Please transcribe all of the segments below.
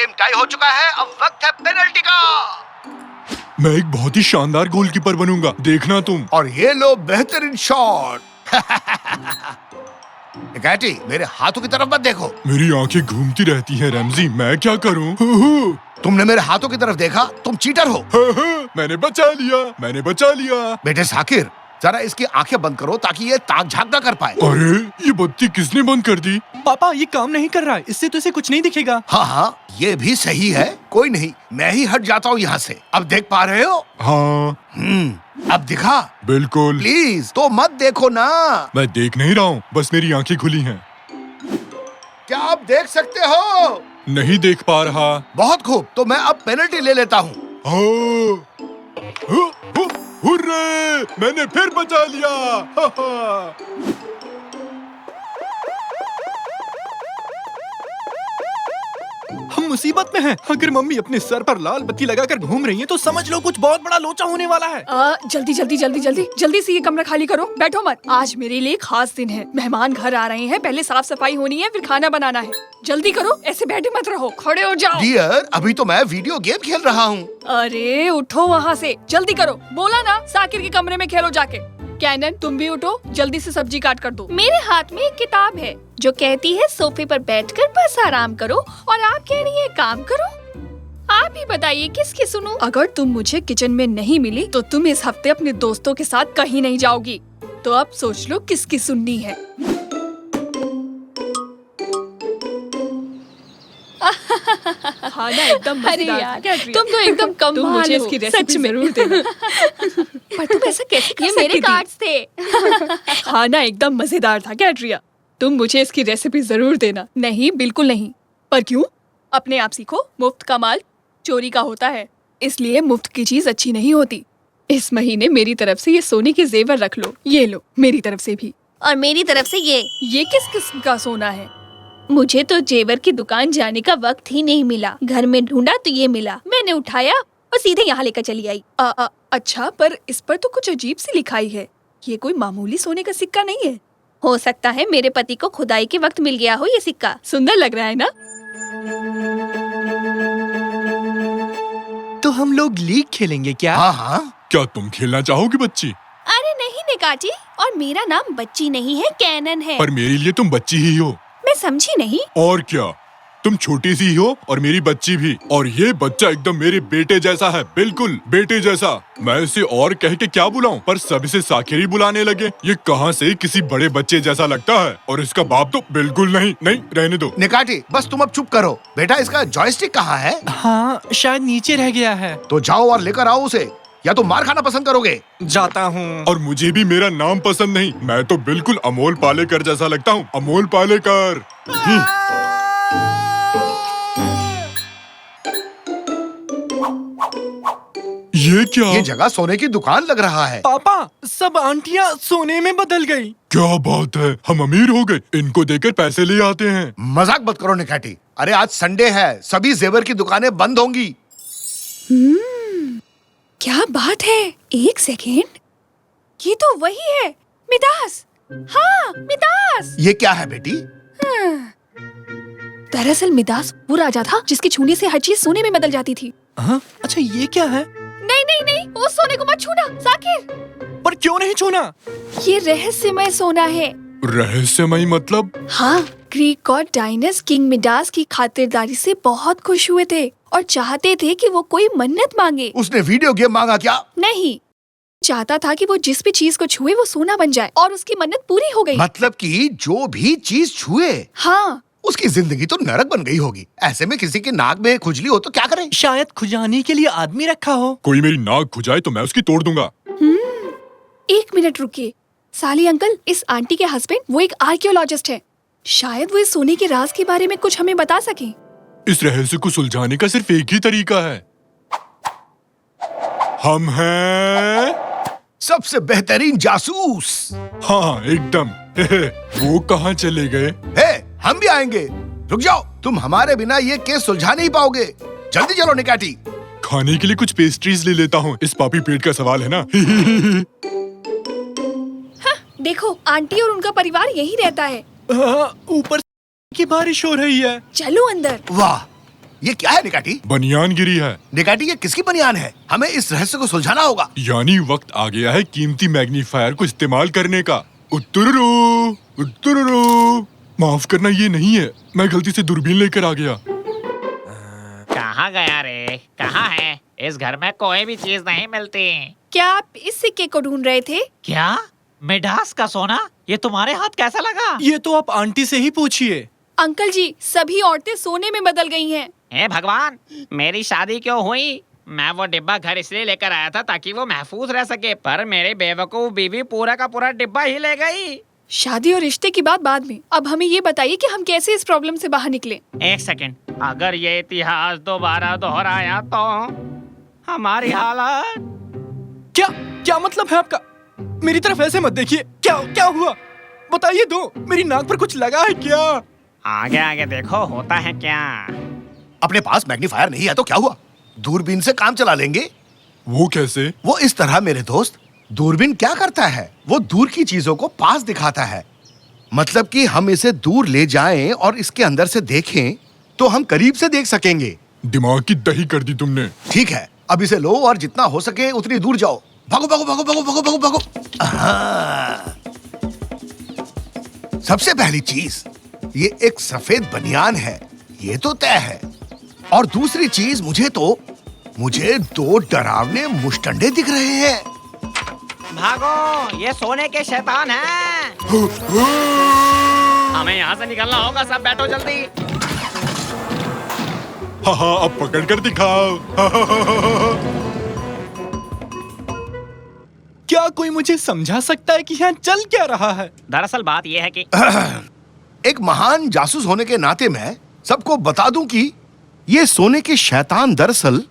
Game tie हो चुका है, अब वक्त है पेनल्टी का। मैं एक बहुत ही शानदार गोलकीपर बनूंगा, देखना तुम। और ये लो बेहतरीन शॉट। निकाटी, मेरे हाथों की तरफ मत देखो। मेरी आंखें घूमती रहती हैं रैमजी, मैं क्या करूं? तुमने मेरे हाथों की तरफ देखा, तुम चीटर हो। मैंने बचा लिया। बेटे साकिर, जरा इसकी आंखें बंद करो ताकि ये ताक झांक ना कर पाए। अरे ये बत्ती किसने बंद कर दी? पापा ये काम नहीं कर रहा है, इससे तो इसे कुछ नहीं दिखेगा। हाँ, ये भी सही है। कोई नहीं, मैं ही हट जाता हूँ यहाँ से। अब देख पा रहे हो? हाँ अब दिखा। बिल्कुल। प्लीज तो मत देखो ना। मैं देख नहीं रहा हूँ, बस मेरी आंखें खुली हैं। क्या आप देख सकते हो? नहीं देख पा रहा। बहुत खूब, तो मैं अब पेनल्टी ले लेता हूँ। हुर्रे! मैंने फिर बचा लिया। हम मुसीबत में हैं। अगर मम्मी अपने सर पर लाल बत्ती लगाकर घूम रही हैं, तो समझ लो कुछ बहुत बड़ा लोचा होने वाला है। जल्दी से ये कमरा खाली करो, बैठो मत। आज मेरे लिए खास दिन है, मेहमान घर आ रहे हैं, पहले साफ सफाई होनी है, फिर खाना बनाना है। जल्दी करो, ऐसे बैठे मत रहो, खड़े हो जाओ। डियर, अभी तो मैं वीडियो गेम खेल रहा हूँ। अरे उठो वहाँ से, जल्दी करो। बोला ना साकिर के कमरे में खेलो जाके। कैनन, तुम भी उठो, जल्दी से सब्जी काट कर दो। मेरे हाथ में एक किताब है जो कहती है सोफे पर बैठकर बस आराम करो, और आप कह रही है काम करो। आप ही बताइए किसकी सुनूं? अगर तुम मुझे किचन में नहीं मिली तो तुम इस हफ्ते अपने दोस्तों के साथ कहीं नहीं जाओगी। तो अब सोच लो किसकी सुननी है। खाना एकदम मजेदार था। क्या प्रिया? तुम तो एकदम कमाल तुम मुझे हो। इसकी रेसिपी जरूर देना। पर तुम ऐसा कैसे कर ये सकती मेरे थी? कार्ड्स थे। खाना एकदम मजेदार था कैट्रिया। तुम मुझे इसकी रेसिपी जरूर देना। नहीं, बिल्कुल नहीं। पर क्यों? अपने आप सीखो, मुफ्त का माल चोरी का होता है, इसलिए मुफ्त की चीज अच्छी नहीं होती। इस महीने मेरी तरफ से ये सोने के जेवर रख लो। ये लो, मेरी तरफ से भी। और मेरी तरफ से ये किस किस्म का सोना है? मुझे तो जेवर की दुकान जाने का वक्त ही नहीं मिला। घर में ढूंढा तो ये मिला, मैंने उठाया और सीधे यहाँ लेकर चली आई। अच्छा, पर इस पर तो कुछ अजीब सी लिखाई है। ये कोई मामूली सोने का सिक्का नहीं है। हो सकता है मेरे पति को खुदाई के वक्त मिल गया हो ये सिक्का। सुंदर लग रहा है ना? तो हम लोग लीग खेलेंगे क्या? हाँ। क्या तुम खेलना चाहोगी बच्ची? अरे नहीं निकाची, और मेरा नाम बच्ची नहीं है, कैनन है। पर मेरे लिए तुम बच्ची ही हो। मैं समझी नहीं। और क्या, तुम छोटी सी ही हो और मेरी बच्ची भी। और ये बच्चा एकदम मेरे बेटे जैसा है, बिल्कुल बेटे जैसा। मैं इसे और कह के क्या बुलाऊं, पर सब इसे साकिर ही बुलाने लगे। ये कहाँ से किसी बड़े बच्चे जैसा लगता है, और इसका बाप तो बिल्कुल नहीं। रहने दो। निकाटी, बस तुम अब चुप करो। बेटा, इसका जॉयस्टिक कहाँ है? हाँ, शायद नीचे रह गया है। तो जाओ और लेकर आओ उसे, या तो मार खाना पसंद करोगे? जाता हूँ। और मुझे भी मेरा नाम पसंद नहीं। मैं तो बिल्कुल अमोल पालेकर जैसा लगता हूँ, अमोल पालेकर। ये क्या? ये जगह सोने की दुकान लग रहा है। पापा, सब आंटियाँ सोने में बदल गई। क्या बात है, हम अमीर हो गए। इनको देकर पैसे ले आते हैं। मजाक मत करो निकाटी। अरे आज संडे है, सभी जेवर की दुकानें बंद होंगी। क्या बात है, एक सेकेंड, ये तो वही है, मिदास। हाँ, मिदास। ये क्या है बेटी? दरअसल मिदास वो राजा था जिसके छूने से हर चीज सोने में बदल जाती थी। हाँ? अच्छा ये क्या है? नहीं, वो सोने को मत छूना साकिर। पर क्यों नहीं छूना? ये रहस्यमय सोना है। रहस्यमय मतलब? हाँ, ग्रीक गॉड डायनस किंग मिडास की खातिरदारी से बहुत खुश हुए थे और चाहते थे कि वो कोई मन्नत मांगे। उसने वीडियो गेम मांगा क्या? नहीं, चाहता था कि वो जिस भी चीज को छुए वो सोना बन जाए, और उसकी मन्नत पूरी हो गई। मतलब कि जो भी चीज छुए, हाँ, उसकी जिंदगी तो नरक बन गई होगी। ऐसे में किसी के नाक में खुजली हो तो क्या करें? शायद खुजाने के लिए आदमी रखा हो। कोई मेरी नाक खुजाए तो मैं उसकी तोड़ दूंगा। 1 मिनट रुकिए। साली अंकल, इस आंटी के हस्बैंड वो एक आर्कियोलॉजिस्ट है। शायद वो इस सोने के राज के बारे में कुछ हमें बता सके। इस रहस्य को सुलझाने का सिर्फ एक ही तरीका है। हम हैं सबसे बेहतरीन जासूस। हाँ एकदम। वो कहाँ चले गए? हम भी आएंगे। रुक जाओ, तुम हमारे बिना ये केस सुलझा नहीं पाओगे। जल्दी चलो निकाटी। खाने के लिए कुछ पेस्ट्रीज ले लेता हूँ, इस पापी पेट का सवाल है ना। हाँ, देखो आंटी और उनका परिवार यही रहता है। ऊपर की बारिश हो रही है। चलो अंदर। वाह, ये क्या है निकाटी? बनियान गिरी है। निकाटी ये किसकी बनियान है? हमें इस रहस्य को सुलझाना होगा। यानी वक्त आ गया है कीमती मैग्नीफायर को इस्तेमाल करने का। उत्तुरुरु, उत्तुरुरु। माफ करना, ये नहीं है, मैं गलती से दूरबीन लेकर आ गया। कहाँ गया रे? कहाँ है? इस घर में कोई भी चीज नहीं मिलती। क्या आप इस सिक्के को ढूंढ रहे थे? क्या? मिडास का सोना? ये तुम्हारे हाथ कैसा लगा? ये तो आप आंटी से ही पूछिए। अंकल जी, सभी औरतें सोने में बदल गई हैं। हे भगवान, मेरी शादी क्यों हुई? मैं वो डिब्बा घर इसलिए लेकर आया था ताकि वो महफूज रह सके, पर मेरी बेवकूफ बीवी पूरा का पूरा डिब्बा ही ले गई। शादी और रिश्ते की बात बाद में, अब हमें ये बताइए कि हम कैसे इस प्रॉब्लम से बाहर निकले। एक सेकंड, अगर ये इतिहास दोबारा दोहराया तो हमारी हालत। क्या क्या मतलब है आपका? मेरी तरफ ऐसे मत देखिए। क्या क्या हुआ? बताइए दो, मेरी नाक पर कुछ लगा है क्या? आगे आगे देखो, होता है क्या। अपने पास मैग्नीफायर नहीं है तो क्या हुआ? दूरबीन से काम चला लेंगे। वो कैसे? वो इस तरह मेरे दोस्त, दूरबीन क्या करता है? वो दूर की चीजों को पास दिखाता है। मतलब कि हम इसे दूर ले जाएं और इसके अंदर से देखें तो हम करीब से देख सकेंगे। दिमाग की दही कर दी तुमने। ठीक है, अब इसे लो और जितना हो सके उतनी दूर जाओ। भागो भागो भागो भागो भागो भागो भागो। हाँ। सबसे पहली चीज, ये एक सफेद बनियान है, ये तो तय है। और दूसरी चीज, मुझे दो डरावने मुश्तंडे दिख रहे हैं। भागो, ये सोने के शैतान हैं। हमें यहाँ से निकलना होगा, सब बैठो जल्दी। हाँ, अब पकड़ कर दिखाओ। क्या कोई मुझे समझा सकता है कि यहाँ चल क्या रहा है? दरअसल बात यह है कि एक महान जासूस होने के नाते मैं सबको बता दूं कि ये सोने के शैतान दरअसल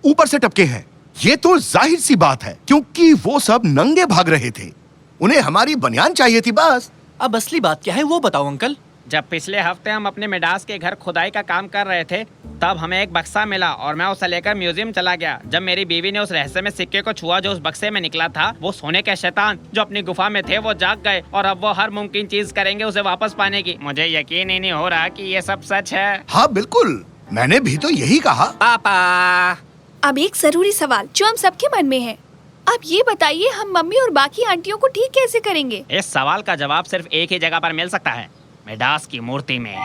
ऊपर से टपके हैं। ये तो जाहिर सी बात है, क्योंकि वो सब नंगे भाग रहे थे। उन्हें हमारी बनियान चाहिए थी बस। अब असली बात क्या है वो बताओ अंकल। जब पिछले हफ्ते हम अपने मिडास के घर खुदाई का काम कर रहे थे, तब हमें एक बक्सा मिला और मैं उसे लेकर म्यूजियम चला गया। जब मेरी बीवी ने उस रहस्य में सिक्के को छुआ जो उस बक्से में निकला था, वो सोने के शैतान जो अपनी गुफा में थे वो जाग गए और अब वो हर मुमकिन चीज करेंगे उसे वापस पाने की। मुझे यकीन ही नहीं हो रहा कि ये सब सच है। हाँ बिल्कुल, मैंने भी तो यही कहा। पापा, अब एक जरूरी सवाल जो हम सबके मन में है। अब ये बताइए, हम मम्मी और बाकी आंटियों को ठीक कैसे करेंगे? इस सवाल का जवाब सिर्फ एक ही जगह पर मिल सकता है, मिडास की मूर्ति में।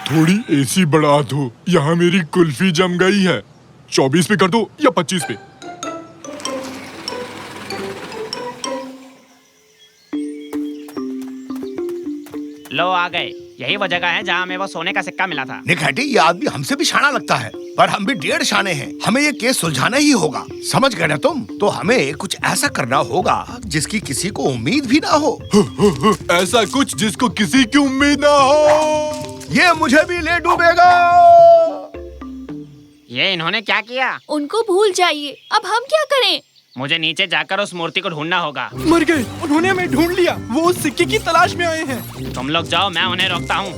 थोड़ी एसी बढ़ा दो, यहाँ मेरी कुल्फी जम गई है। 24 पे कर दो या 25 पे। लो आ गए, यही वो जगह है जहाँ हमें वो सोने का सिक्का मिला था। निकाटी, ये आदमी हमसे भी शाना लगता है, पर हम भी 1.5 शाने हैं। हमें ये केस सुलझाना ही होगा, समझ गए ना तुम? तो हमें कुछ ऐसा करना होगा जिसकी किसी को उम्मीद भी ना हो। ऐसा कुछ जिसको किसी की उम्मीद ना हो। ये मुझे भी ले डूबेगा। ये इन्होंने क्या किया? उनको भूल जाइए, अब हम क्या करें? मुझे नीचे जाकर उस मूर्ति को ढूंढना होगा। मर गए, उन्होंने हमें ढूंढ लिया। वो उस सिक्के की तलाश में आए हैं। तुम लोग जाओ, मैं उन्हें रोकता हूँ।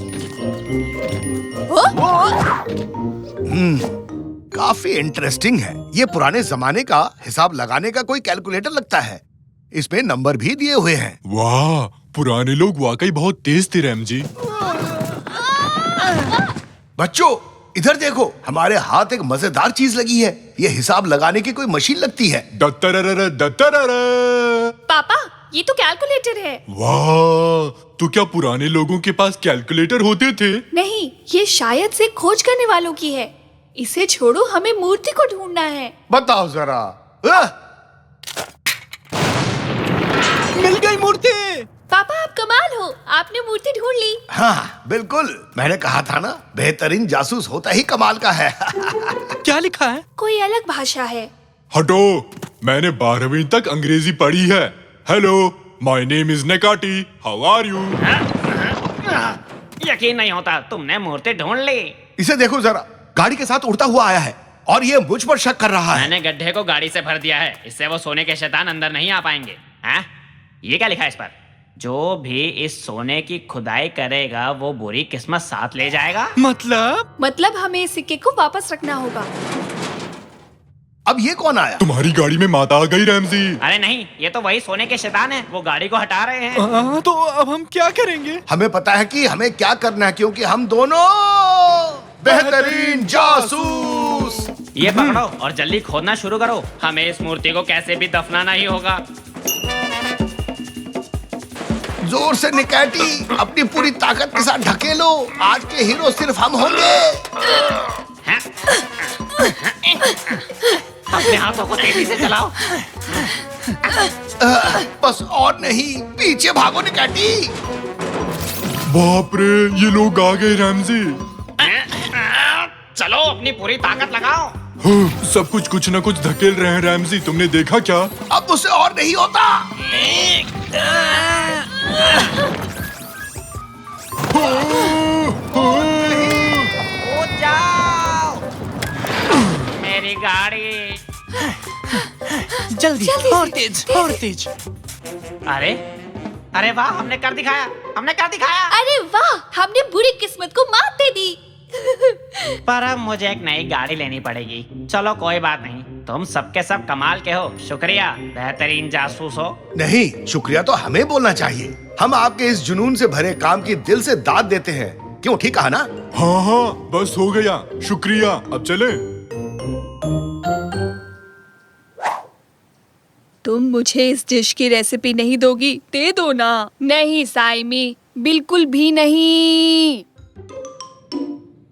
काफी इंटरेस्टिंग है। ये पुराने जमाने का हिसाब लगाने का कोई कैलकुलेटर लगता है। इसमें नंबर भी दिए हुए हैं। वाह, पुराने लोग वाकई बहुत तेज थे रैम जी। बच्चों इधर देखो, हमारे हाथ एक मजेदार चीज लगी है। ये हिसाब लगाने की कोई मशीन लगती है। दत्तररर, दत्तररर। पापा, ये तो कैलकुलेटर है। वाह, तो क्या पुराने लोगों के पास कैलकुलेटर होते थे? नहीं, ये शायद से खोज करने वालों की है। इसे छोड़ो, हमें मूर्ति को ढूंढना है। बताओ जरा। मिल गई मूर्ति। पापा, आप कमाल हो, आपने मूर्ति ढूंढ ली। हाँ बिल्कुल, मैंने कहा था ना, बेहतरीन जासूस होता ही कमाल का है। क्या लिखा है? कोई अलग भाषा है। हटो, मैंने 12वीं तक अंग्रेजी पढ़ी है। Hello, my name is Nekati, how are you? यकीन नहीं होता, तुमने मूर्ति ढूंढ ली। इसे देखो जरा, गाड़ी के साथ उड़ता हुआ आया है और ये मुझ पर शक कर रहा है। मैंने गड्ढे को गाड़ी से भर दिया है, इससे वो सोने के शैतान अंदर नहीं आ पाएंगे। हैं? ये क्या लिखा है इस पर? जो भी इस सोने की खुदाई करेगा वो बुरी किस्मत साथ ले जाएगा। मतलब हमें इस सिक्के को वापस रखना होगा। अब ये कौन आया? तुम्हारी गाड़ी में माता आ गई रैमजी। अरे नहीं, ये तो वही सोने के शैतान है, वो गाड़ी को हटा रहे हैं। तो अब हम क्या करेंगे? हमें पता है कि हमें क्या करना है, क्योंकि हम दोनों बेहतरीन जासूस। ये पकड़ो और जल्दी खोदना शुरू करो। हमें इस मूर्ति को कैसे भी दफनाना ही होगा। जोर से निकैटी, अपनी पूरी ताकत के साथ ढकेलो। आज के हीरो सिर्फ हम होंगे। अपने हाथों को तेजी से चलाओ। बस और नहीं, पीछे भागो निकैटी। बाप रे, ये लोग आ गए रैमजी। चलो अपनी पूरी ताकत लगाओ। सब कुछ न कुछ धकेल रहे हैं रैमजी, तुमने देखा क्या? अब मुझसे और नहीं होता। कूद जाओ। मेरी गाड़ी। जल्दी और तेज और तेज। अरे अरे वाह, हमने कर दिखाया, हमने कर दिखाया। अरे वाह, हमने बुरी किस्मत को मात दे दी। पर अब मुझे एक नई गाड़ी लेनी पड़ेगी। चलो कोई बात नहीं, तुम सबके सब कमाल के हो। शुक्रिया, बेहतरीन जासूस हो। नहीं, शुक्रिया तो हमें बोलना चाहिए। हम आपके इस जुनून से भरे काम की दिल से दाद देते हैं। क्यों, ठीक कहा ना? हाँ, बस हो गया, शुक्रिया। अब चले। तुम मुझे इस डिश की रेसिपी नहीं दोगी? दे दो ना। नहीं साइमी, बिल्कुल भी नहीं।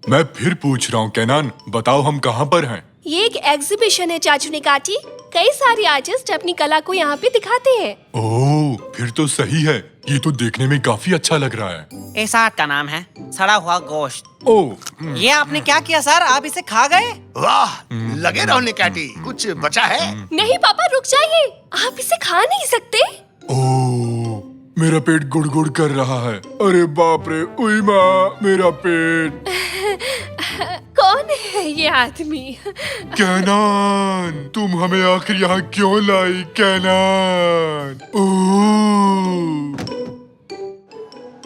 मैं फिर पूछ रहा हूँ केनान, बताओ हम कहाँ पर हैं? ये एक एग्जीबिशन है चाचू निकाची। कई सारे आर्टिस्ट अपनी कला को यहाँ पे दिखाते हैं। ओह, फिर तो सही है। ये तो देखने में काफी अच्छा लग रहा है। इस आर्ट का नाम है सड़ा हुआ गोश्त। ओह, ये आपने क्या किया सर? आप इसे खा गए? वाह, लगे रहो निकैटी। कुछ बचा है? नहीं पापा, रुक जाइए। आप इसे खा नहीं सकते। ओह, मेरा पेट गुड़गुड़ कर रहा है। अरे बाप रे, उई माँ, मेरा पेट। कौन है ये आदमी? केनान, तुम हमें आखिर यहाँ क्यों लाई केनान? ओह,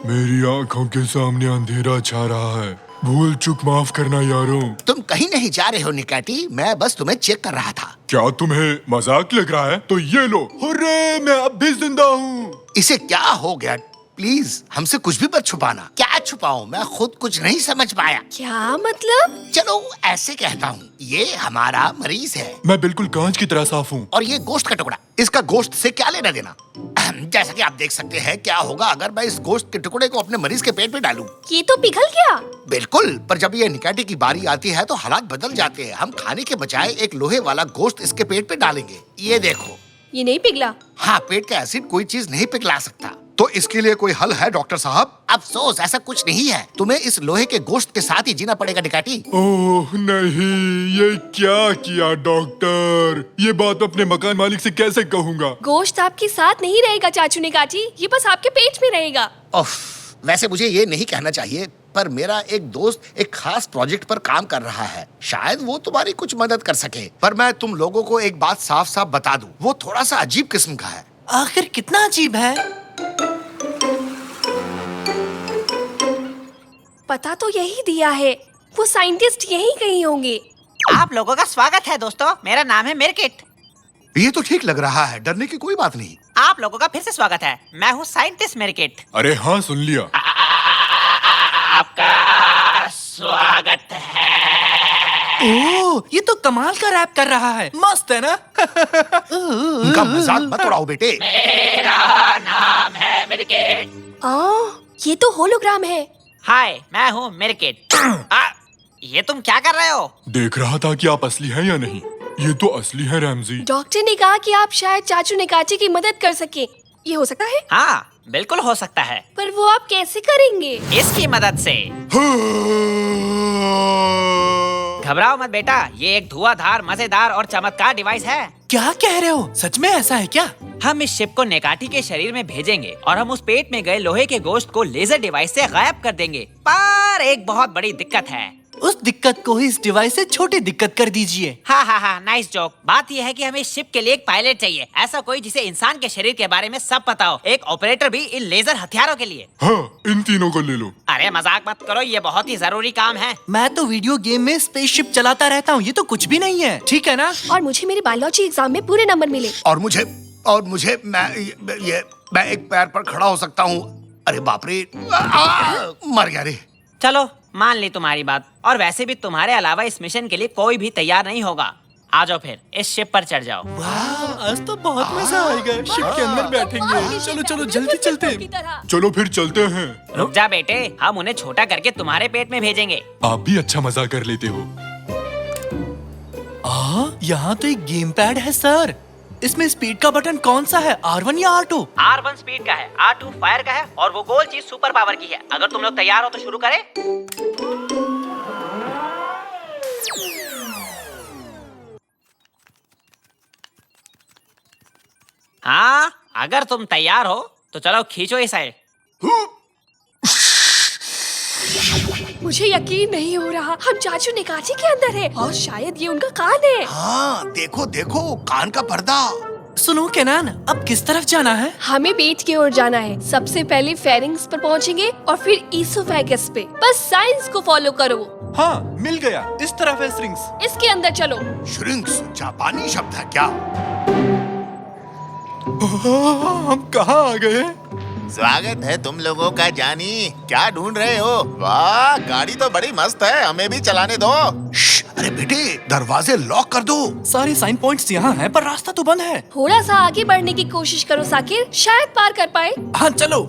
मेरी आंखों के सामने अंधेरा छा रहा है। भूल चूक माफ करना यारों। तुम कहीं नहीं जा रहे हो निकैटी, मैं बस तुम्हें चेक कर रहा था। क्या तुम्हें मजाक लग रहा है? तो ये लो। हुर्रे, मैं अब भी जिंदा हूँ। इसे क्या हो गया? प्लीज हमसे कुछ भी मत छुपाना। क्या छुपाऊं? मैं खुद कुछ नहीं समझ पाया। क्या मतलब? चलो ऐसे कहता हूँ, ये हमारा मरीज है मैं बिल्कुल कांच की तरह साफ हूँ। और ये गोश्त का टुकड़ा। इसका गोश्त से क्या लेना देना? जैसा कि आप देख सकते हैं, क्या होगा अगर मैं इस गोश्त के टुकड़े को अपने मरीज के पेट में डालूं? ये तो पिघल गया। बिल्कुल, पर जब ये निकैटी की बारी आती है तो हालात बदल जाते हैं। हम खाने के बजाय एक लोहे वाला गोश्त इसके पेट पे डालेंगे। ये देखो। ये नहीं पिघला। हाँ, पेट का एसिड कोई चीज नहीं पिघला सकता। तो इसके लिए कोई हल है डॉक्टर साहब? अफसोस, ऐसा कुछ नहीं है। तुम्हें इस लोहे के गोश्त के साथ ही जीना पड़ेगा निकैटी। ओह नहीं, ये क्या किया डॉक्टर? ये बात अपने मकान मालिक से कैसे कहूँगा? गोश्त आपके साथ नहीं रहेगा चाचू निकाची, ये बस आपके पेट में रहेगा। उफ, वैसे मुझे ये नहीं कहना चाहिए, पर मेरा एक दोस्त एक खास प्रोजेक्ट पर काम कर रहा है। शायद वो तुम्हारी कुछ मदद कर सके। पर मैं तुम लोगों को एक बात साफ साफ बता दूं, वो थोड़ा सा अजीब किस्म का है। आखिर कितना अजीब है? पता तो यही दिया है, वो साइंटिस्ट यही कहीं होंगे। आप लोगों का स्वागत है दोस्तों, मेरा नाम है मिरकिट। ये तो ठीक लग रहा है, डरने की कोई बात नहीं। आप लोगों का फिर से स्वागत है। मैं हूँ साइंटिस्ट मिरकिट। अरे हाँ, सुन लिया। आपका स्वागत है। ओह, ये तो कमाल का रैप कर रहा है। मस्त है ना? उनका मजाक मत उड़ाओ बेटे। मेरा नाम है मिरकिट। ये तो होलोग्राम है। हाय, मैं हूँ मिरकिट। ये तुम क्या कर रहे हो? देख रहा था कि आप असली हैं या नहीं। ये तो असली है रैमजी। डॉक्टर ने कहा कि आप शायद चाचू निकाची की मदद कर सके। ये हो सकता है? हाँ, बिल्कुल हो सकता है। पर वो आप कैसे करेंगे? इसकी मदद से। घबराओ मत बेटा, ये एक धुआंधार, मजेदार और चमत्कार डिवाइस है। क्या कह रहे हो? सच में ऐसा है क्या? हम इस शिप को नेकाटी के शरीर में भेजेंगे और हम उस पेट में गए लोहे के गोश्त को लेजर डिवाइस से गायब कर देंगे। पर एक बहुत बड़ी दिक्कत है। उस दिक्कत को ही इस डिवाइस से छोटी दिक्कत कर दीजिए। हाँ, नाइस जोक। बात यह है कि हमें शिप के लिए एक पायलट चाहिए, ऐसा कोई जिसे इंसान के शरीर के बारे में सब पता हो। एक ऑपरेटर भी इन लेजर हथियारों के लिए। हाँ, इन तीनों को ले लो। अरे मजाक मत करो, ये बहुत ही जरूरी काम है। मैं तो वीडियो गेम में स्पेसशिप चलाता रहता हूँ, ये तो कुछ भी नहीं है, ठीक है ना? और मुझे मेरे बायोलॉजी एग्जाम में पूरे नंबर मिले। और मुझे मैं एक पैर पर खड़ा हो सकता हूँ। अरे बाप रे, मर गया रे। चलो मान ली तुम्हारी बात। और वैसे भी तुम्हारे अलावा इस मिशन के लिए कोई भी तैयार नहीं होगा। आ जाओ फिर, इस शिप पर चढ़ जाओ। आज तो बहुत मजा आएगा। शिप के अंदर बैठेंगे। चलो चलो जल्दी चलते हैं। चलो फिर चलते हैं। रुक जा बेटे, हम उन्हें छोटा करके तुम्हारे पेट में भेजेंगे। आप भी अच्छा मजा कर लेते हो। यहाँ तो एक गेम पैड है सर। इसमें स्पीड का बटन कौन सा है, R1 या R2? R1 स्पीड का है, R2 फायर का है और वो गोल चीज सुपर पावर की है। अगर तुम लोग तैयार हो तो शुरू करें। हाँ, अगर तुम तैयार हो तो चलो खींचो इस साइड। मुझे यकीन नहीं हो रहा, हम चाचू निकाची के अंदर है और शायद ये उनका कान है। हाँ देखो देखो, कान का पर्दा। सुनो केनान, अब किस तरफ जाना है? हमें पेट की ओर जाना है। सबसे पहले फेरिंग्स पर पहुंचेंगे और फिर ईसोफेगस पे। बस साइंस को फॉलो करो। हाँ, मिल गया। इस तरफ है स्ट्रिंग्स। इसके अंदर चलो। श्रिंक्स जापानी शब्द है क्या? हम कहाँ आ गए? स्वागत है तुम लोगों का जानी। क्या ढूंढ रहे हो? वाह, गाड़ी तो बड़ी मस्त है, हमें भी चलाने दो। अरे बेटे, दरवाजे लॉक कर दो। सारे साइन पॉइंट्स यहाँ हैं, पर रास्ता तो बंद है। थोड़ा सा आगे बढ़ने की कोशिश करो साकिर, शायद पार कर पाए। हाँ चलो।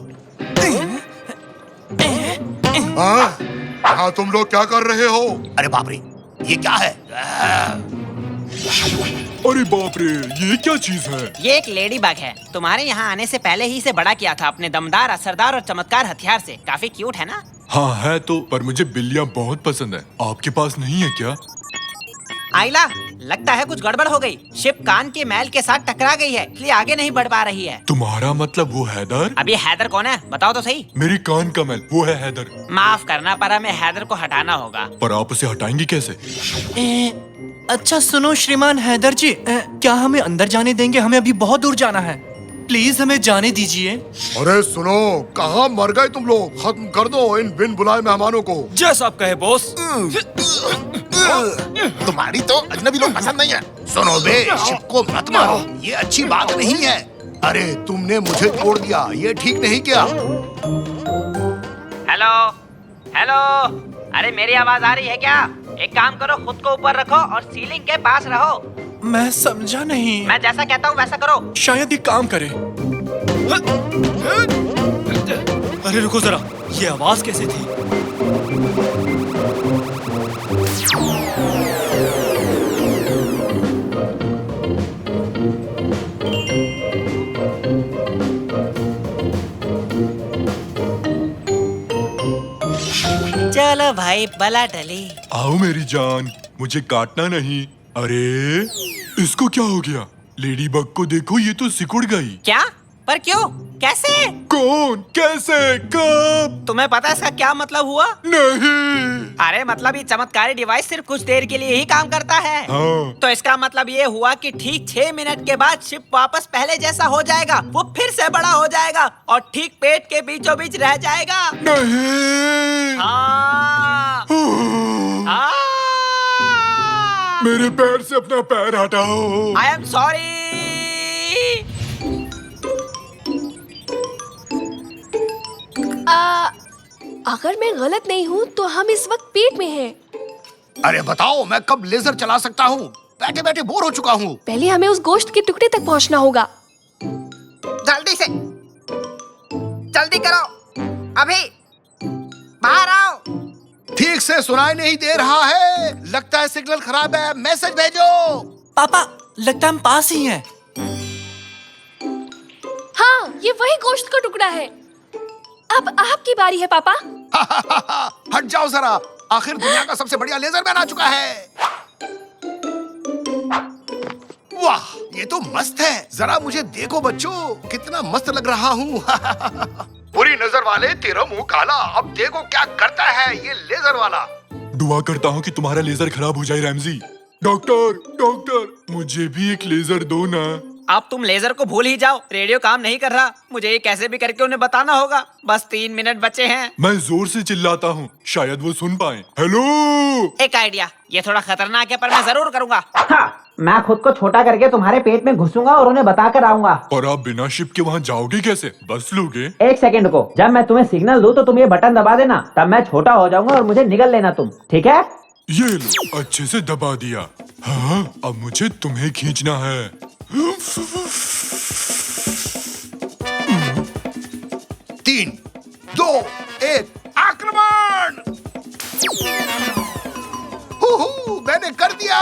हाँ तुम लोग क्या कर रहे हो? अरे बाप रे, ये क्या है? अरे बाप रे, ये क्या चीज है? ये एक लेडी बग है। तुम्हारे यहाँ आने से पहले ही इसे बड़ा किया था अपने दमदार, असरदार और चमत्कार हथियार से। काफी क्यूट है ना? हाँ है तो, पर मुझे बिल्लियाँ बहुत पसंद है। आपके पास नहीं है क्या? आइला, लगता है कुछ गड़बड़ हो गई। शिप कान के मैल के साथ टकरा गई है, इसलिए आगे नहीं बढ़ पा रही है। तुम्हारा मतलब वो हैदर? अब ये हैदर कौन है, बताओ तो सही। मेरी कान का मैल, वो है हैदर। माफ करना, पर हमें हैदर को हटाना होगा। पर आप उसे हटाएंगे कैसे? अच्छा सुनो श्रीमान हैदर जी, क्या हमें अंदर जाने देंगे? हमें अभी बहुत दूर जाना है। प्लीज हमें जाने दीजिए। अरे सुनो, कहाँ मर गए तुम लोग? खत्म कर दो इन बिन बुलाए मेहमानों को। जैसा आप कहे बॉस। तुम्हारी तो अजनबी लोग पसंद नहीं है। सुनो बे, शिप को मत मारो, ये अच्छी बात नहीं है। अरे तुमने मुझे तोड़ दिया, ये ठीक नहीं किया। हेलो हेलो, अरे मेरी आवाज आ रही है क्या? एक काम करो, खुद को ऊपर रखो और सीलिंग के पास रहो। मैं समझा नहीं। मैं जैसा कहता हूँ वैसा करो। शायद ये काम करे। अरे रुको जरा, ये आवाज कैसे थी? चलो भाई, बला टली। आओ मेरी जान, मुझे काटना नहीं। अरे इसको क्या हो गया? लेडी बग को देखो, ये तो सिकुड़ गई। क्या? पर क्यों? कैसे? कौन? कैसे? कब? तुम्हें पता है इसका क्या मतलब हुआ? नहीं। अरे मतलब ये चमत्कारी डिवाइस सिर्फ कुछ देर के लिए ही काम करता है। हाँ। तो इसका मतलब ये हुआ कि ठीक 6 मिनट के बाद शिप वापस पहले जैसा हो जाएगा। वो फिर से बड़ा हो जाएगा और ठीक पेट के बीचों बीच रह जाएगा। नहीं। हाँ। हाँ। मेरे पैर से अपना पैर हटाओ। I am sorry. अगर मैं गलत नहीं हूँ तो हम इस वक्त पेट में हैं। अरे बताओ, मैं कब लेजर चला सकता हूँ? बैठे बैठे बोर हो चुका हूँ। पहले हमें उस गोश्त के टुकड़े तक पहुँचना होगा। जल्दी से, जल्दी करो, अभी बाहर आओ। ठीक से सुनाई नहीं दे रहा है, लगता है सिग्नल खराब है। मैसेज भेजो। पापा, लगता है हम पास ही हैं। हाँ, ये वही गोश्त का टुकड़ा है। अब आपकी बारी है पापा। हट जाओ जरा, आखिर दुनिया का सबसे बढ़िया लेजर मैन आ चुका है। वाह, ये तो मस्त है। जरा मुझे देखो बच्चों, कितना मस्त लग रहा हूँ। बुरी नजर वाले, तेरा मुंह काला। अब देखो क्या करता है ये लेजर वाला। दुआ करता हूँ कि तुम्हारा लेजर खराब हो जाए रैमजी। डॉक्टर, डॉक्टर, मुझे भी एक लेजर दो ना। अब तुम लेजर को भूल ही जाओ, रेडियो काम नहीं कर रहा। मुझे ये कैसे भी करके उन्हें बताना होगा। बस 3 मिनट बचे हैं। मैं जोर से चिल्लाता हूँ, शायद वो सुन पाए। हेलो। एक आइडिया, ये थोड़ा खतरनाक है पर मैं जरूर करूँगा। हाँ, मैं खुद को छोटा करके तुम्हारे पेट में घुसूंगा और उन्हें बता कर आऊंगा। और आप बिना शिप के वहाँ जाओगे कैसे? बस लोगे? 1 सेकंड को, जब मैं तुम्हें सिग्नल दूं तो तुम ये बटन दबा देना, तब मैं छोटा हो जाऊंगा और मुझे निगल लेना तुम, ठीक है? ये लो, अच्छे से दबा दिया। हाँ, अब मुझे तुम्हें खींचना है। 3, 2, 1, आक्रमण! हूहू, मैंने कर दिया।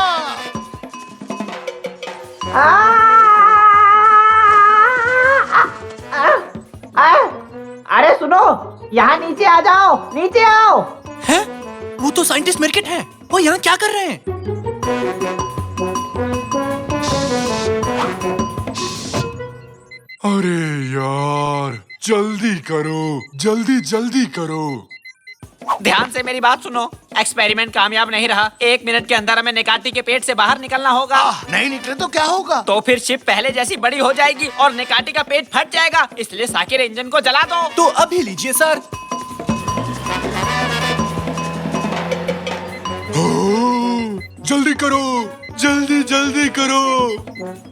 अरे सुनो, यहाँ नीचे आ जाओ, नीचे आओ। हैं? वो तो साइंटिस्ट मर्केट है। वो यहाँ क्या कर रहे हैं? अरे यार, जल्दी करो, जल्दी जल्दी करो। ध्यान से मेरी बात सुनो, एक्सपेरिमेंट कामयाब नहीं रहा। 1 मिनट के अंदर हमें निकाटी के पेट से बाहर निकलना होगा। नहीं निकले तो क्या होगा? तो फिर शिप पहले जैसी बड़ी हो जाएगी और निकाटी का पेट फट जाएगा। इसलिए साकिर इंजन को जला दो। तो अभी लीजिए सर। जल्दी करो, जल्दी जल्दी करो।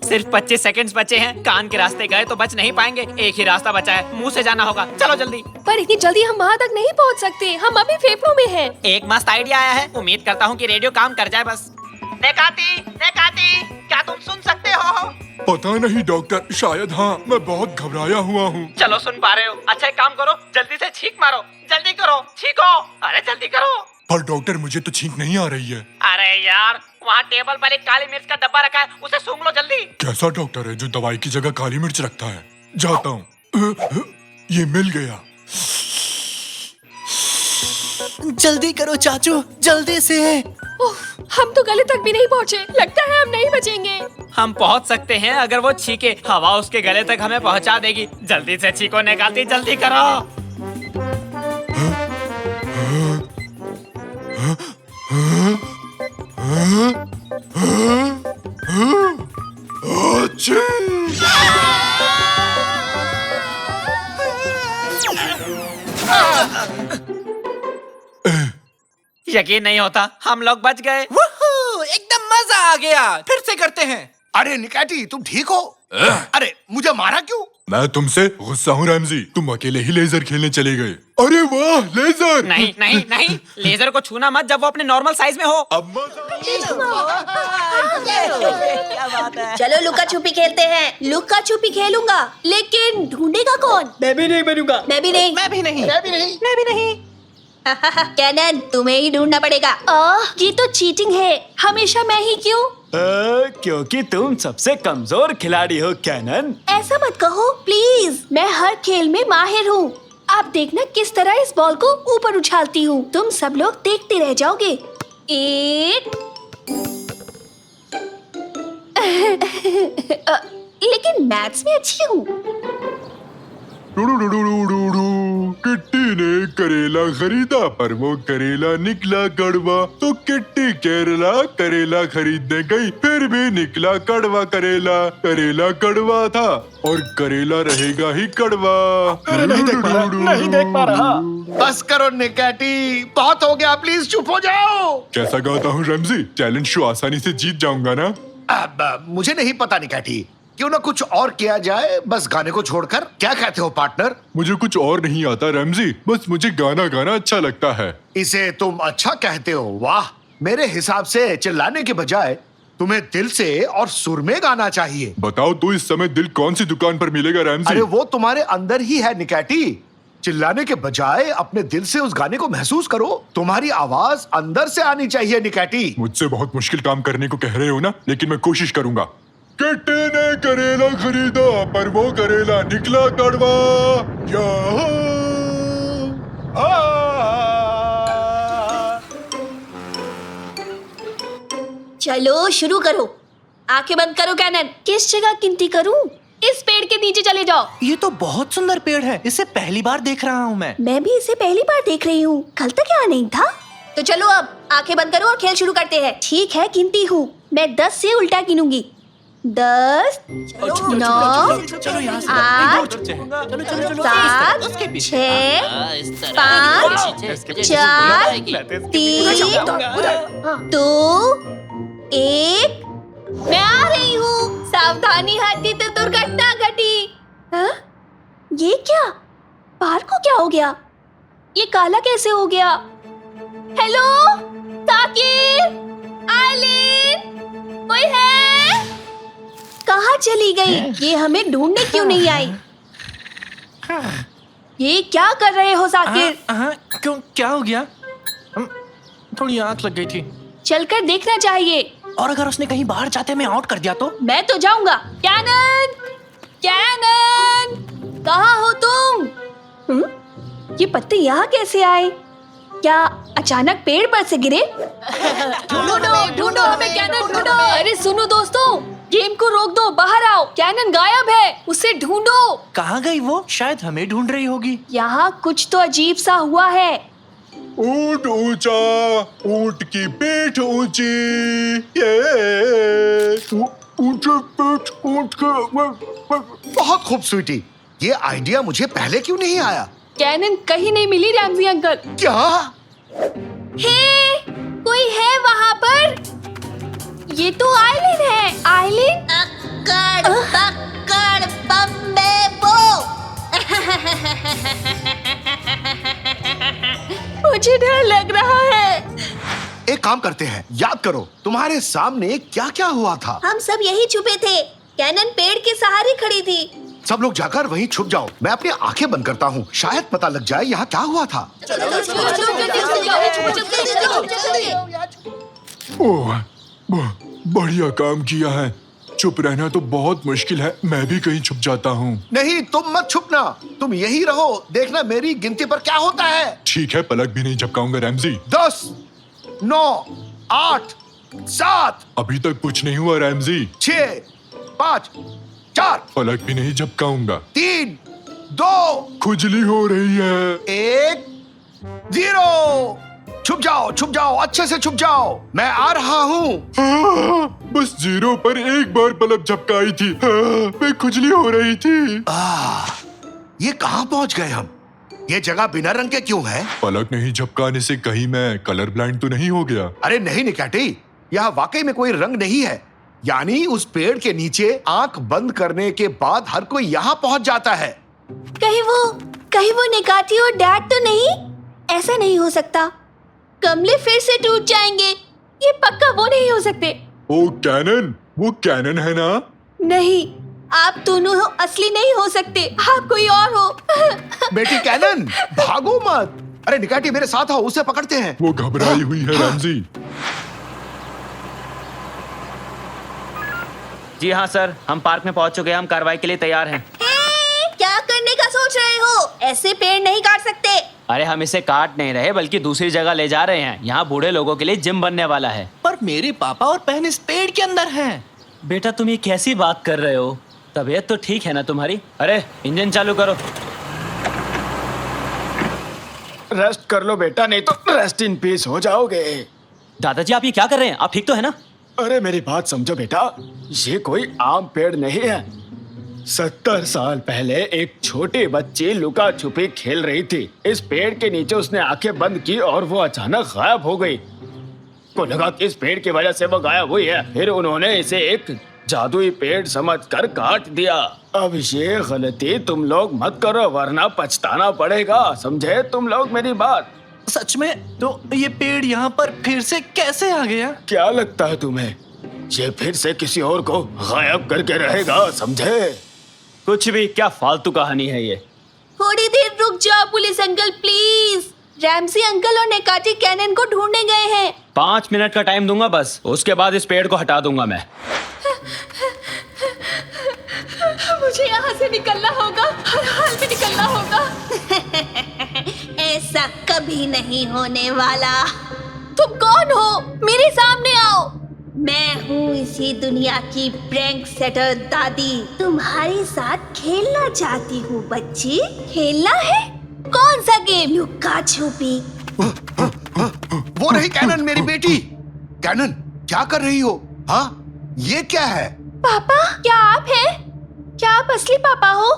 सिर्फ 25 सेकंड्स बचे हैं। कान के रास्ते गए तो बच नहीं पाएंगे। एक ही रास्ता बचा है, मुंह से जाना होगा। चलो जल्दी। पर इतनी जल्दी हम वहाँ तक नहीं पहुँच सकते, हम अभी फेफड़ों में हैं। एक मस्त आइडिया आया है। उम्मीद करता हूँ कि रेडियो काम कर जाए। बस नेकाती, नेकाती, क्या तुम सुन सकते हो? पता नहीं डॉक्टर, शायद हाँ। मैं बहुत घबराया हुआ हूँ। चलो सुन पा रहे हो। अच्छा एक काम करो, जल्दी से छींक मारो। जल्दी करो, छींको। अरे जल्दी करो। पर डॉक्टर, मुझे तो छींक नहीं आ रही है। अरे यार, वहाँ टेबल पर एक काली मिर्च का डब्बा रखा है, उसे सूंघ लो जल्दी। कैसा डॉक्टर है जो दवाई की जगह काली मिर्च रखता है? जाता हूँ। ये मिल गया। जल्दी करो चाचू, जल्दी से। हम तो गले तक भी नहीं पहुँचे, लगता है हम नहीं बचेंगे। हम पहुँच सकते हैं अगर वो छींके। हवा उसके गले तक हमें पहुँचा देगी। जल्दी से छींको नेकाती, जल्दी करो। यकीन नहीं होता, हम लोग बच गए। वूहू, एकदम मजा आ गया। फिर से करते हैं। अरे निकाटी, तुम ठीक हो? अरे मुझे मारा क्यों? मैं तुमसे गुस्सा हूँ रैमजी। तुम अकेले ही लेजर खेलने चले गए। अरे वाह, लेजर! नहीं नहीं नहीं, लेजर को छूना मत जब वो अपने नॉर्मल साइज में हो। अब चलो लुका छुपी खेलते हैं। लुका छुपी खेलूंगा, लेकिन ढूंढेगा कौन? मैं भी नहीं बनूंगा। मैं भी नहीं। मैं भी नहीं। मैं भी नहीं। मैं भी नहीं। कैनन, तुम्हें ही ढूंढना पड़ेगा। ये तो चीटिंग है। हमेशा मैं ही क्यों? क्योंकि तुम सबसे कमजोर खिलाड़ी हो कैनन। ऐसा मत कहो प्लीज। मैं हर खेल में माहिर हूँ। आप देखना किस तरह इस बॉल को ऊपर उछालती हूँ। तुम सब लोग देखते रह जाओगे। 1 लेकिन मैथ्स में अच्छी हूँ। किट्टी ने करेला खरीदा पर वो करेला निकला कड़वा। तो किट्टी केरला करेला खरीदने गई, फिर भी निकला कड़वा करेला। करेला कड़वा था और करेला रहेगा ही कड़वा। अरे नहीं देख पा रहा, नहीं देख पा रहा। बस करो निकाटी, बहुत हो गया, प्लीज चुप हो जाओ। कैसा गाता हूँ रैमजी? टैलेंट शो आसानी से जीत जाऊंगा ना? अब मुझे नहीं पता निकाटी, क्यों ना कुछ और किया जाए, बस गाने को छोड़कर। क्या कहते हो पार्टनर? मुझे कुछ और नहीं आता रैमजी, बस मुझे गाना गाना अच्छा लगता है। इसे तुम अच्छा कहते हो? वाह, मेरे हिसाब से चिल्लाने के बजाय तुम्हें दिल से और सुर में गाना चाहिए। बताओ तो इस समय दिल कौन सी दुकान पर मिलेगा रैमजी? अरे वो तुम्हारे अंदर ही है निकाटी। चिल्लाने के बजाय अपने दिल से उस गाने को महसूस करो। तुम्हारी आवाज अंदर से आनी चाहिए निकाटी। मुझसे बहुत मुश्किल काम करने को कह रहे हो ना, लेकिन मैं कोशिश करूंगा। किट्टी ने करेला खरीदा पर वो करेला निकला कड़वा। चलो शुरू करो। आंखें बंद करो कैनन। किस जगह गिनती करूं? इस पेड़ के नीचे चले जाओ। ये तो बहुत सुंदर पेड़ है, इसे पहली बार देख रहा हूँ मैं। मैं भी इसे पहली बार देख रही हूँ, कल तक यहाँ नहीं था। तो चलो अब आंखें बंद करो और खेल शुरू करते हैं। ठीक है, गिनती हूँ। मैं 10 से उल्टा गिनूंगी। 10, 9, 8, 7, 6, 5, 4, 3, 2, 1। मैं आ रही हूँ। सावधानी हटी तो दुर्घटना घटी। हाँ? ये क्या? बाहर को क्या हो गया? ये काला कैसे हो गया? हेलो, साकिर, आइलिन, कोई है? कहाँ चली गई? ये हमें ढूंढने क्यों नहीं आई? ये क्या कर रहे हो साकिर? क्यों, क्या हो गया? थोड़ी आंख लग गई थी। चलकर देखना चाहिए। और अगर उसने कहीं बाहर जाते में आउट कर दिया तो? मैं तो जाऊंगा। कैनन, कैनन, कहाँ हो तुम? ये पत्ते यहाँ कैसे आए? क्या अचानक पेड़ पर से गिरे? ढूंढो हमें कैनन, ढूंढो। अरे सुनो दोस्तों, गेम को रोक दो, बाहर आओ। कैनन गायब है, उसे ढूंढो। कहाँ गई वो? शायद हमें ढूंढ रही होगी। यहाँ कुछ तो अजीब सा हुआ है। ऊंट ऊंचा, ऊंट की पीठ ऊंची, ये ऊंचे पीठ, ऊंट के। बहुत खूब स्वीटी, ये आइडिया मुझे पहले क्यों नहीं आया? कैनन कहीं नहीं मिली रैमजी अंकल। क्या? हे, कोई है वहाँ पर? ये तो आइलिन है। आइलिन? अक्कड़ बक्कड़ बम्बे बो। मुझे डर लग रहा है। एक काम करते हैं, याद करो तुम्हारे सामने क्या क्या हुआ था। हम सब यही छुपे थे। कैनन पेड़ के सहारे खड़ी थी। सब लोग जाकर वहीं छुप जाओ। मैं अपनी आंखें बंद करता हूँ, शायद पता लग जाए यहाँ क्या हुआ था। ओह, बढ़िया काम किया है। चुप रहना तो बहुत मुश्किल है। मैं भी कहीं छुप जाता हूँ। नहीं, तुम मत छुपना, तुम यही रहो। देखना मेरी गिनती पर क्या होता है। ठीक है, पलक भी नहीं झपकाऊंगा रैमजी। 10, 9, 8, 7। अभी तक कुछ नहीं हुआ रैमजी। 6, 5, 4, पलक भी नहीं झपकाऊंगा। 3, 2, खुजली हो रही है। 1, 0। छुप जाओ, अच्छे से छुप जाओ। मैं आ रहा हूँ। बस 0 पर एक बार पलक झपकाई थी। मैं खुजली हो रही थी। ये कहाँ पहुँच गए हम? ये जगह बिना रंग के क्यों है? पलक नहीं झपकाने से कहीं मैं कलर ब्लाइंड तो नहीं हो गया? अरे नहीं निकैटी, यहाँ वाकई में कोई रंग नहीं है। यानी उस पेड़ के नीचे आंख बंद करने के बाद हर कोई यहाँ पहुँच जाता है। कहीं वो निकाटी और डैड तो नहीं? ऐसा नहीं हो सकता। गमले फिर से टूट जाएंगे। ये पक्का वो नहीं हो सकते। ओ कैनन, वो कैनन है ना? नहीं, आप दोनों हो, असली नहीं हो सकते। आप कोई और हो। बेटी कैनन, भागो मत। अरे निकाटी मेरे साथ आओ, उसे पकड़ते हैं। वो घबराई हुई है रैमजी। जी हाँ सर, हम पार्क में पहुंच चुके हैं। हम कार्रवाई के लिए तैयार हैं। क्या करने का सोच रहे हो? ऐसे पेड़ नहीं काट सकते। अरे हम इसे काट नहीं रहे, बल्कि दूसरी जगह ले जा रहे हैं। यहाँ बूढ़े लोगों के लिए जिम बनने वाला है। पर मेरे पापा और बहन इस पेड़ के अंदर हैं। बेटा तुम ये कैसी बात कर रहे हो? तबीयत तो ठीक है ना तुम्हारी? अरे इंजन चालू करो। रेस्ट कर लो बेटा, नहीं तो रेस्ट इन पीस हो जाओगे। दादाजी आप ये क्या कर रहे हैं? आप ठीक तो है ना? अरे मेरी बात समझो बेटा, ये कोई आम पेड़ नहीं है। 70 साल पहले एक छोटी बच्ची लुका छुपी खेल रही थी। इस पेड़ के नीचे उसने आंखें बंद की और वो अचानक गायब हो गई। को लगा कि इस पेड़ की वजह से वो गायब हुई है। फिर उन्होंने इसे एक जादुई पेड़ समझकर काट दिया। अब ये गलती तुम लोग मत करो, वरना पछताना पड़ेगा। समझे तुम लोग मेरी बात? सच में? तो ये पेड़ यहाँ पर फिर से कैसे आ गया? क्या लगता है तुम्हें? ये फिर से किसी और को गायब करके रहेगा, समझे? कुछ भी, क्या फालतू कहानी है ये। थोड़ी देर रुक जाओ police uncle please. Ramsay uncle और नेकाटी कैनन को ढूंढने गए हैं। 5 मिनट का टाइम दूंगा बस, उसके बाद इस पेड़ को हटा दूंगा मैं। मुझे यहाँ से निकलना होगा, हर हाल में निकलना होगा। ऐसा कभी नहीं होने वाला। तुम कौन हो? मेरे सामने आओ। मैं हूँ इसी दुनिया की प्रैंक सेटर दादी। तुम्हारे साथ खेलना चाहती हूँ बच्ची। खेलना है? कौन सा गेम? लुका छुपी। वो रही कैनन, मेरी बेटी। कैनन, क्या कर रही हो? हाँ, ये क्या है? पापा, क्या आप हैं? क्या आप असली पापा हो?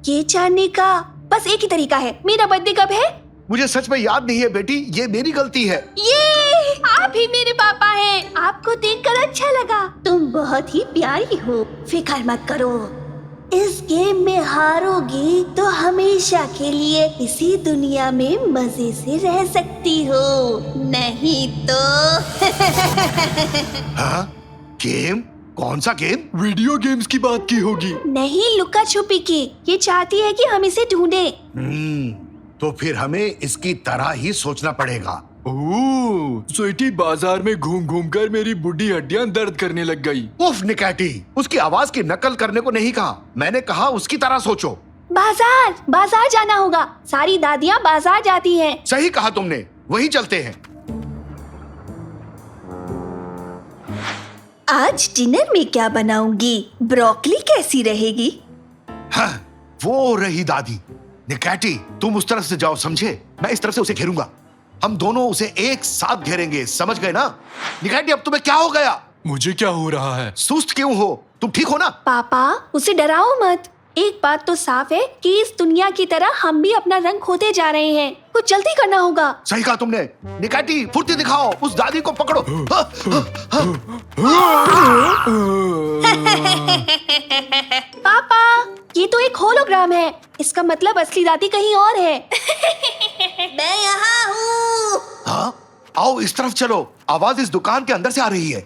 ये जानने का बस एक ही तरीका है। मेरा बर्थडे कब है? मुझे सच में याद नहीं है बेटी, ये मेरी गलती है। ये आप ही मेरे पापा हैं। आपको देखकर अच्छा लगा। तुम बहुत ही प्यारी हो। फिक्र मत करो, इस गेम में हारोगी तो हमेशा के लिए इसी दुनिया में मजे से रह सकती हो, नहीं तो हाँ? गेम? कौन सा गेम? वीडियो गेम्स की बात की होगी। नहीं, लुका छुपी की। ये चाहती है कि हम इसे ढूंढे। तो फिर हमें इसकी तरह ही सोचना पड़ेगा। ओह, स्वीटी बाजार में घूम घूम कर मेरी बुढ़ी हड्डियां दर्द करने लग गई। उफ निकैटी, उसकी आवाज की नकल करने को नहीं कहा, मैंने कहा उसकी तरह सोचो। बाजार बाजार जाना होगा। सारी दादियाँ बाजार जाती हैं। सही कहा तुमने, वही चलते हैं। आज डिनर में क्या बनाऊंगी? ब्रोकली कैसी रहेगी? हाँ, वो रही दादी। निकैटी, तुम उस तरफ से जाओ, समझे? मैं इस तरफ से उसे घेरूंगा। हम दोनों उसे एक साथ घेरेंगे, समझ गए ना? निकैटी, अब तुम्हें क्या हो गया? मुझे क्या हो रहा है? सुस्त क्यों हो? तुम ठीक हो ना? पापा, उसे डराओ मत। एक बात तो साफ है कि इस दुनिया की तरह हम भी अपना रंग खोते जा रहे हैं। कुछ जल्दी करना होगा। सही कहा तुमने। निकैटी, फुर्ती दिखाओ, उस दादी को पकड़ो। पापा, ये तो एक होलोग्राम है। इसका मतलब असली दादी कहीं और है। मैं यहाँ हूँ। हाँ? आओ इस तरफ चलो, आवाज इस दुकान के अंदर से आ रही है।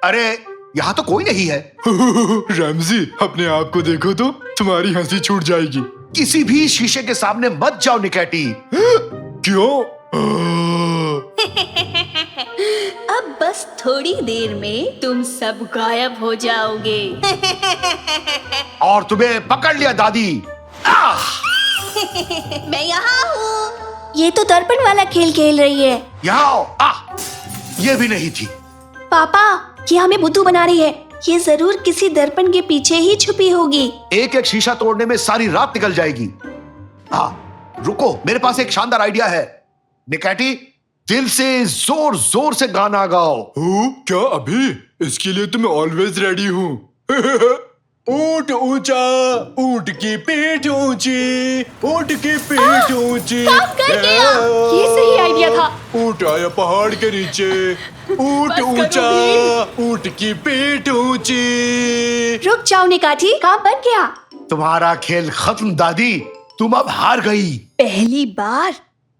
अरे, यहाँ तो कोई नहीं है। रमजी, अपने आप को देखो तो तुम्हारी हंसी छूट जाएगी। किसी भी शीशे के सामने मत जाओ निकैटी। क्यों? अब बस थोड़ी देर में तुम सब गायब हो जाओगे। और तुम्हें पकड़ लिया दादी। मैं यहाँ हूँ। ये तो दर्पण वाला खेल खेल रही है। यहाँ आओ। ये भी नहीं थी। पापा, ये हमें बुद्धू बना रही है। ये जरूर किसी दर्पण के पीछे ही छुपी होगी। एक एक शीशा तोड़ने में सारी रात निकल जाएगी। रुको, मेरे पास एक शानदार आइडिया है। निकैटी, दिल से जोर जोर से गाना गाओ। क्या अभी? इसके लिए तो मैं ऑलवेज रेडी हूँ। ऊंट ऊंचा, ऊंट की पीठ ऊंची, ऊंट की पीठ ऊंची। काम कर गया। ये सही आइडिया था। ऊंट आया पहाड़ के नीचे, ऊंट बस करो ऊंचा, भी। ऊंट की पीठ ऊंची। रुक जाओ निकाठी, काम बन गया। तुम्हारा खेल खत्म दादी, तुम अब हार गई। पहली बार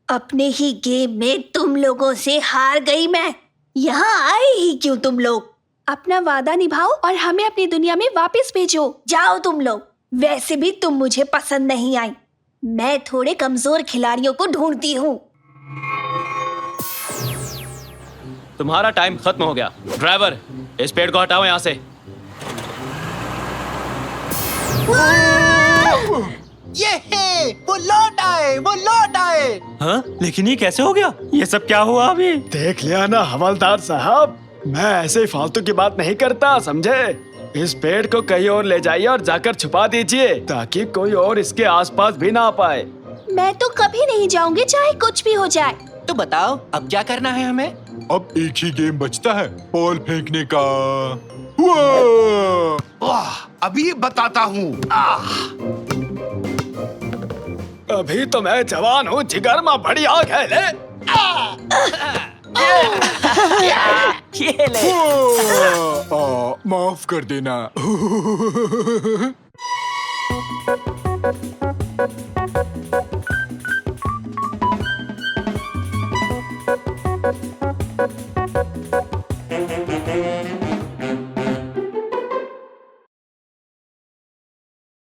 अपने ही गेम में तुम लोगों से हार गई मैं। यहाँ आए ही क्यों तुम लोग? अपना वादा निभाओ और हमें अपनी दुनिया में वापस भेजो। जाओ तुम लोग। वैसे भी तुम मुझे पसंद नहीं आई। मैं थोड़े कमजोर खिलाड़ियों को ढूंढती हूँ। तुम्हारा टाइम खत्म हो गया। ड्राइवर, इस पेड़ को हटाओ यहाँ से। ये है, वो लौट आए, वो लौट आए। हाँ? लेकिन ये कैसे हो गया? ये सब क्या हुआ अभी? देख लिया ना हवलदार साहब, मैं ऐसे फालतू की बात नहीं करता, समझे? इस पेड़ को कहीं और ले जाइए और जाकर छुपा दीजिए ताकि कोई और इसके आसपास भी ना आ पाए। मैं तो कभी नहीं जाऊंगी, चाहे कुछ भी हो जाए। तो बताओ अब क्या करना है हमें? अब एक ही गेम बचता है, बॉल फेंकने का। वाह, अभी बताता हूँ। अभी तो मैं जवान हूँ, जिगर में बड़ी आग है। ले ये ले। माफ कर देना।